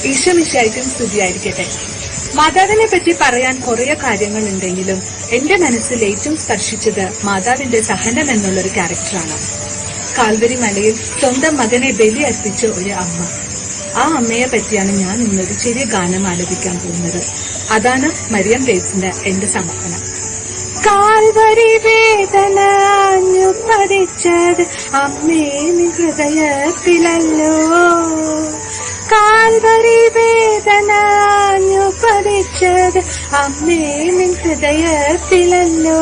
ഈശോമിശിഹായ്ക്കും സ്തുതിയായിരിക്കട്ടെ. മാതാവിനെ പറ്റി പറയാൻ കുറെ കാര്യങ്ങൾ ഉണ്ടെങ്കിലും എന്റെ മനസ്സിൽ ഏറ്റവും സ്പർശിച്ചത് മാതാവിന്റെ സഹനം എന്നുള്ളൊരു ക്യാരക്ടറാണ്. കാൽവരി മലയിൽ സ്വന്തം മകനെ ബലി അർപ്പിച്ച ഒരു അമ്മ. ആ അമ്മയെ പറ്റിയാണ് ഞാൻ ഇന്നൊരു ചെറിയ ഗാനം ആലപിക്കാൻ പോകുന്നത്. അതാണ് മരിയം വേവ്സിന്റെ എന്റെ സമർപ്പണം. കാൽവരി വേദന പഠിച്ചത് അമ്മേ നിൻ ഹൃദയത്തിലല്ലോ, കാൽവരി വേദന പഠിച്ചത് അമ്മേ നിൻ ഹൃദയത്തിലല്ലോ.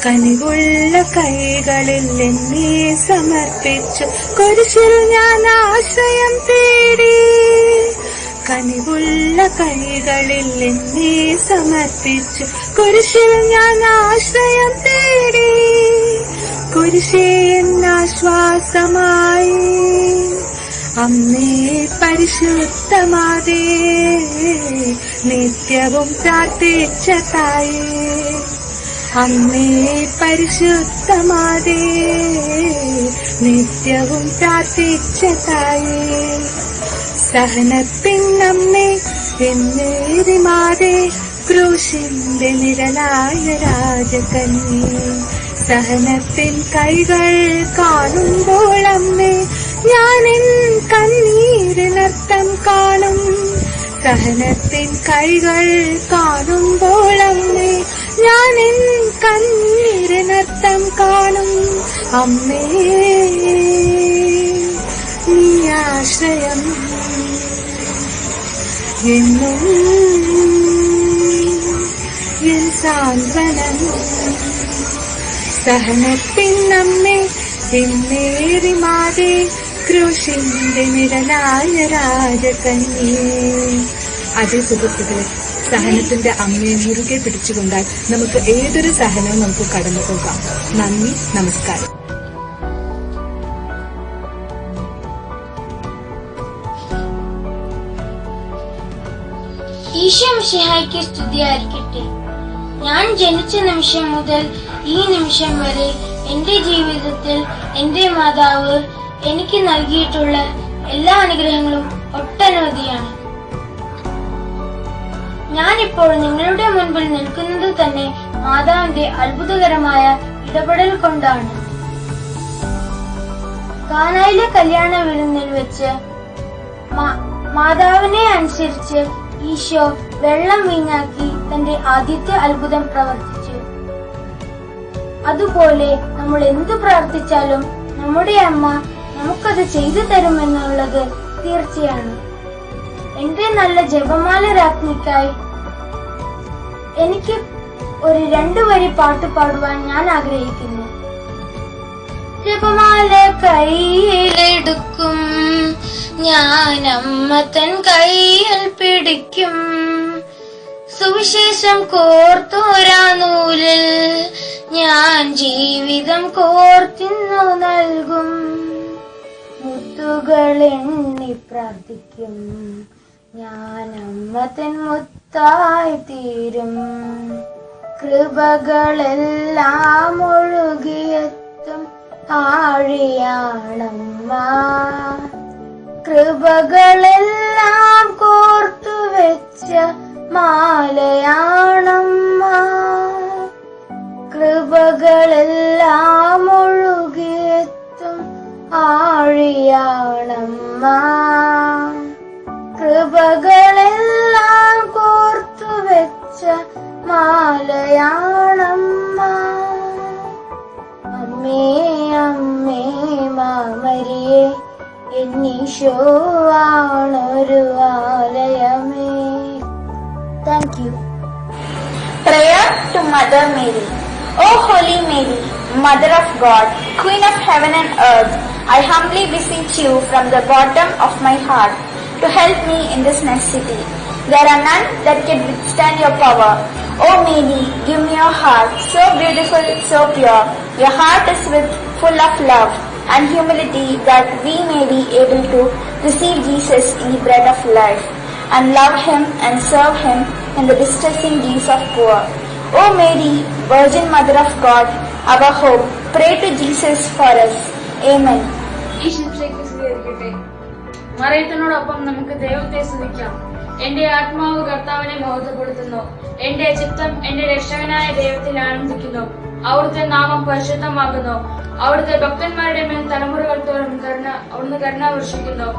കനിവുള്ള കൈകളിൽ എന്നെ സമർപ്പിച്ചു കുരിശിൽ ഞാൻ ആശ്രയം തേടി, കനിവുള്ള കൈകളിൽ എന്നെ സമർപ്പിച്ചു കുരിശിൽ ഞാൻ ആശ്രയം തേടി. കുരിശേ എന്നാശ്വാസമായി അമ്മേ പരിശുദ്ധമാതേ, നിത്യവും പ്രാർത്ഥിച്ച തായേ, അമ്മേ പരിശുദ്ധമാതേ, നിത്യവും പ്രാർത്ഥിച്ച തായേ. സഹനത്തിനമ്മേ എന്നേരി മാതേ, ക്രൂശിന്റെ നിഴലായ രാജകന്യേ, സഹനത്തിൻ കൈകൾ കാണുമ്പോൾ അമ്മേ ഞാനെൻ കണ്ണീരിനർത്ഥം കാണും. സഹനത്തിൻ കൈകൾ കാണുമ്പോൾ അമ്മേ ഞാനെൻ കണ്ണീരിനർത്ഥം കാണും. അമ്മേ നീ ആശ്രയം എന്നും എൻ സാന്ത്വനം. സഹനത്തിനമ്മേ എന്നേറി മാതേ, ക്രൂശിന്റെ നിഴലായ രാജകന്യേ. അതേ സുഹൃത്തുക്കളെ, സഹനത്തിന്റെ അമ്മയെ മുറുകെ പിടിച്ചുകൊണ്ടാൽ നമുക്ക് ഏതൊരു സഹനവും നമുക്ക് കടന്നു പോകാം. നന്ദി, നമസ്കാരം. ഈശോമിശിഹായ്ക്ക് സ്തുതിയായിരിക്കട്ടെ. ഞാൻ ജനിച്ച നിമിഷം മുതൽ ഈ നിമിഷം വരെ എന്റെ ജീവിതത്തിൽ എന്റെ മാതാവ് എനിക്ക് നൽകിയിട്ടുള്ള എല്ലാ അനുഗ്രഹങ്ങളും ഒട്ടനവധിയാണ്. ഞാനിപ്പോൾ നിങ്ങളുടെ മുൻപിൽ നിൽക്കുന്നത് തന്നെ മാതാവിന്റെ അത്ഭുതകരമായ ഇടപെടൽ കൊണ്ടാണ്. കാനായിലെ കല്യാണ വിരുന്നിൽ വെച്ച് മാതാവിനെ അനുസരിച്ച് ഈശോ വെള്ളം വീഞ്ഞാക്കി തന്റെ ആദ്യത്തെ അത്ഭുതം പ്രവർത്തിച്ചു. അതുപോലെ നമ്മൾ എന്തു പ്രാർത്ഥിച്ചാലും നമ്മുടെ അമ്മ നമുക്കത് ചെയ്തു തരുമെന്നുള്ളത് തീർച്ചയാണ്. എന്റെ നല്ല ജപമാല രാജ്ഞിക്കായി എനിക്ക് ഒരു 2 വരി പാട്ട് പാടുവാൻ ഞാൻ ആഗ്രഹിക്കുന്നു. ജപമാല കയ്യിലെടുക്കും ഞാൻ, അമ്മ തൻ കയ്യിൽ പിടിക്കും, സുവിശേഷം കോർത്തോരാ നൂലിൽ ഞാൻ ജീവിതം കോർത്തിന്നു നൽകും, മുത്തുകൾ എണ്ണി പ്രാർത്ഥിക്കും ഞാൻ, അമ്മ തൻ മുത്തായി തീരും, കൃപകളെല്ലാം ഒഴുകിയെത്തും ആഴിയാണമ്മ, കൃപകളെല്ലാം കോർത്തു വെച്ച മാലയാണമ്മ, കൃപകളെല്ലാം ഒഴുകിയെത്തും ആഴിയാണമ്മ, കൃപകളെല്ലാം കോർത്തു വെച്ച മാലയാണമ്മ. അമ്മേ അമ്മേ മാമരിയേ, എന്നീശോ ആണൊരു ആലയമേ. Thank you. Prayer to Mother Mary. O Holy Mary, Mother of God, Queen of heaven and earth, I humbly beseech you from the bottom of my heart to help me in this necessity. There are none that can withstand your power. O Mary, give me your heart, so beautiful, so pure. Your heart is full of love and humility, that we may be able to receive Jesus in the bread of life, and love him and serve him in the distressing needs of poor. O Mary, Virgin Mother of God, our hope, pray to Jesus for us. Amen. മറിയത്തിനോടൊപ്പം നമുക്ക് ദൈവത്തെ സ്തുതിക്കാം. എന്റെ ആത്മാവ് കർത്താവിനെ മഹത്വപ്പെടുത്തുന്നു. എന്റെ ചിത്തം എന്റെ രക്ഷകനായ ദൈവത്തിൽ ആനന്ദിക്കുന്നു. അവിടുത്തെ നാമം പരിശുദ്ധമാകുന്നു. അവിടുത്തെ ഭക്തന്മാരുടെ മേൽ തലമുറകൾ തോറും അവിടുന്ന് കരുണ വർഷിക്കുന്നു.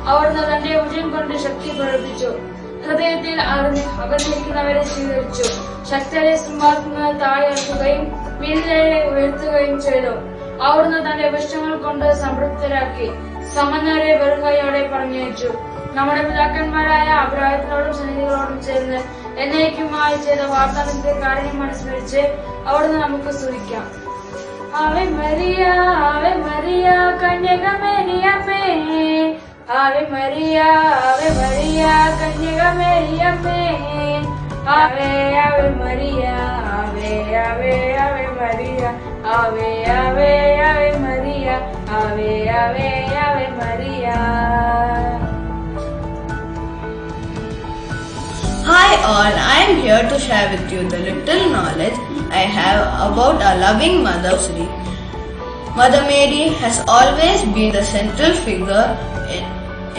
അവിടുന്ന് തന്റെ ഭുജം കൊണ്ട് ശക്തി പ്രവർത്തിച്ചു. ഹൃദയത്തിൽ അകന്നിരിക്കുന്നവരെ സ്വീകരിച്ചു. ശക്തരെ സിംഹാസനങ്ങൾ താഴെ ഇറക്കുകയും വീരരെ ഉയർത്തുകയും ചെയ്തു. അവിടുന്ന് തന്റെ വിഷങ്ങൾ കൊണ്ട് സംതൃപ്തരാക്കി. സമന്വരെ വെറുകയോടെ പറഞ്ഞയച്ചു. നമ്മുടെ പിതാക്കന്മാരായ അബ്രാഹത്തിനോടും സന്നിധികളോടും ചേർന്ന് എന്നേക്കുമായി ചെയ്ത വാഗ്ദാനത്തിന്റെ കാര്യം അനുസ്മരിച്ച് അവിടുന്ന് നമുക്ക് സ്തുതിക്കാം. ആവേ മരിയ, ആവേ മരിയ, കന്യകമേരിയമ്മേ. ആവേ മരിയ, ആവേ മരിയ, കന്യകമേരിയമ്മേ. ആവേ ആവേ മരിയ, ആവേ ആവേ ആവേ മരിയ, ആവേ ആവേ ആവേ മരിയ, ആവേ ആവേ ആവേ മരിയ. Hi all, I am here to share with you the little knowledge I have about our loving Mother Sri. Mother Mary has always been the central figure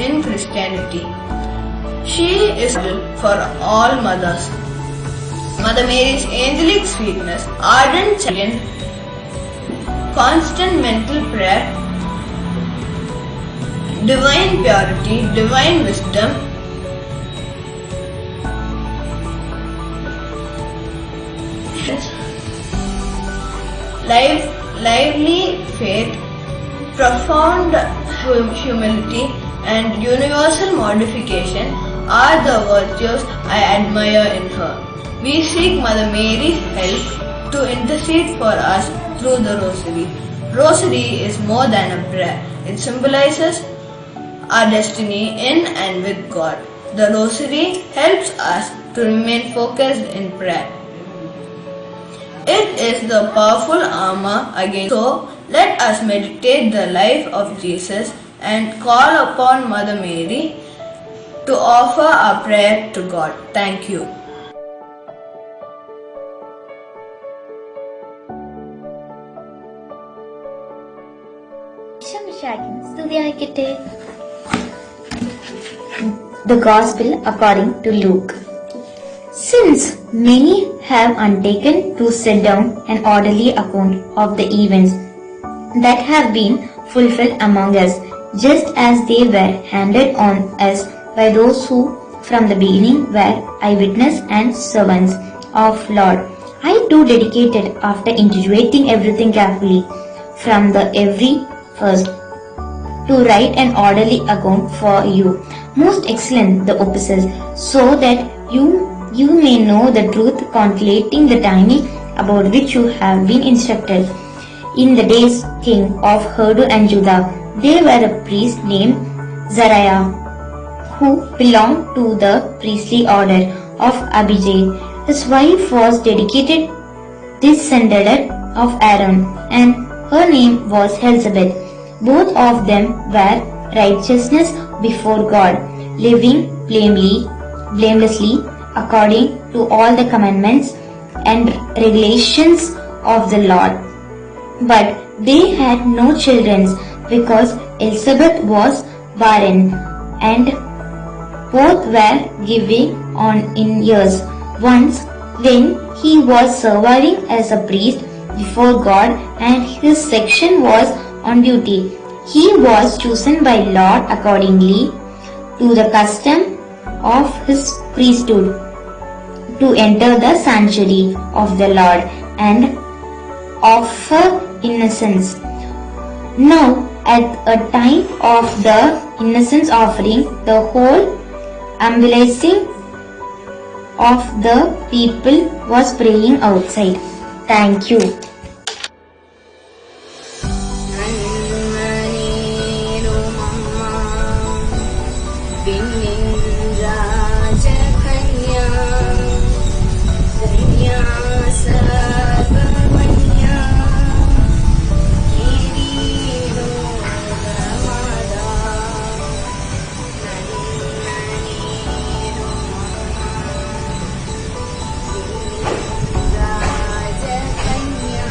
in Christianity. She is for all mothers. Mother Mary's angelic sweetness, ardent champion, constant mental prayer, divine purity, divine wisdom, lively faith, profound humility, and universal modification are the virtues I admire in her. We seek Mother Mary's help to intercede for us through the Rosary. Rosary is more than a prayer. It symbolizes our destiny in and with God. The Rosary helps us to remain focused in prayer. It is the powerful armor against. So, let us meditate the life of Jesus and call upon Mother Mary to offer our prayer to God. Thank you. The Gospel according to Luke. Since many have undertaken to set down an orderly account of the events that have been fulfilled among us, just as they were handed on us by those who from the beginning were eyewitnesses and servants of Lord, I too dedicated, after individuating everything carefully from the every first, to write an orderly account for you, most excellent the opus's, so that you may know the truth contemplating the timing about which you have been instructed. In the days king of Herod and Judah, there were a priest named Zariah, who belonged to the priestly order of Abijah. His wife was dedicated descendant of Aaron, and her name was Elizabeth. Both of them were righteousness before God, living blamelessly according to all the commandments and regulations of the Lord. But they had no children, because Elizabeth was barren, and both were giving on in years. Once, when he was serving as a priest before God and his section was on duty, he was chosen by Lord accordingly to the custom of his priesthood to enter the sanctuary of the Lord and offer innocence. Now, at a time of the innocence offering, the whole ambulacing of the people was praying outside. Thank you. Rajakanya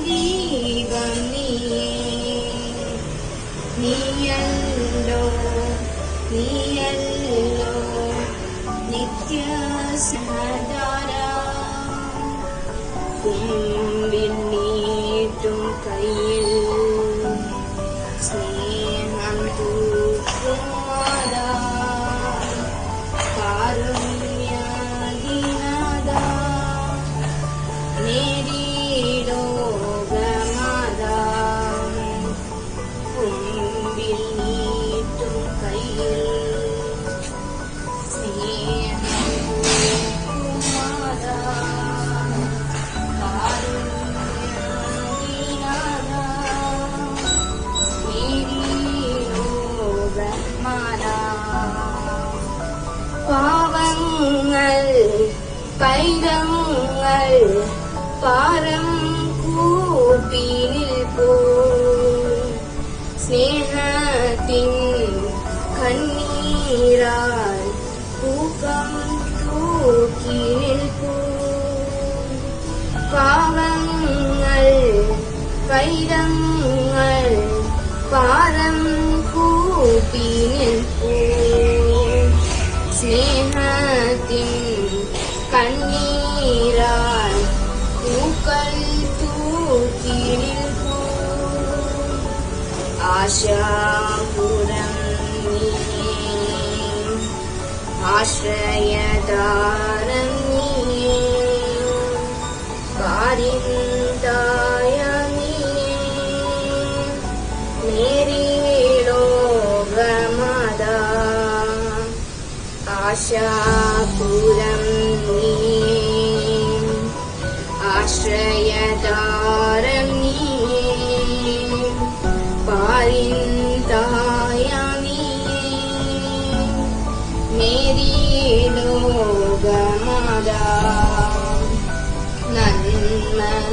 ദീപം നീയേ, നീയല്ലോ നീയല്ലോ നിത്യസഹധാര, കുമ്പിൽ നീട്ടും കയ്യിൽ സ്നേഹം തൂക്കുമാതാ, കാരുണ്യദീനദാ നേരിടോഗമാതാ, കുമ്പിൽ നീട്ടും കയ്യിൽ സ്നേഹം തൂക്കുമാതാ, കാരുണ്യദീനദാ നേരിടോഗമാതാ. പാവങ്ങൾ പൈതങ്ങൾ പാരം കൂപ്പി നിൽപ്പൂ, സ്നേഹത്തിൻ കണ്ണീരാൽ പൂക്കം തൂക്കി നിൽപ്പൂ. പാവങ്ങൾ പൈതങ്ങൾ പാരം കൂപ്പി നിൽപ്പൂ, സ്നേഹത്തിൻ കണ്ണീരാൽ പൂക്കൾ തൂക്കി നിൽപ്പൂ. ആശാപുരം നീയേ, ആശ്രയതാരം നീയേ, കാരിന്തായ നീയേ, നേരിടോഗമാതാ, ആശാപുരം നീയേ, ആശ്രയതാരം നീയേ, പാരിന്തായ നീയേ, നേരിടോഗമാതാ, നന്മമേറുമമ്മ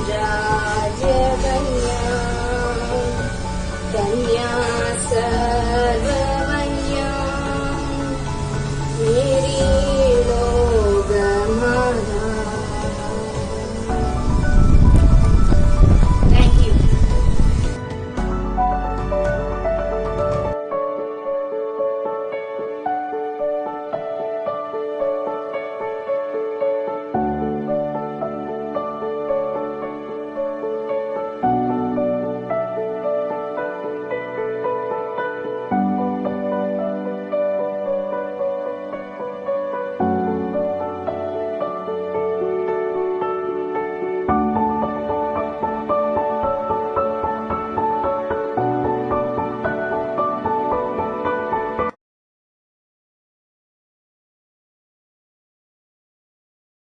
രാജകന്യാ, കന്യാസ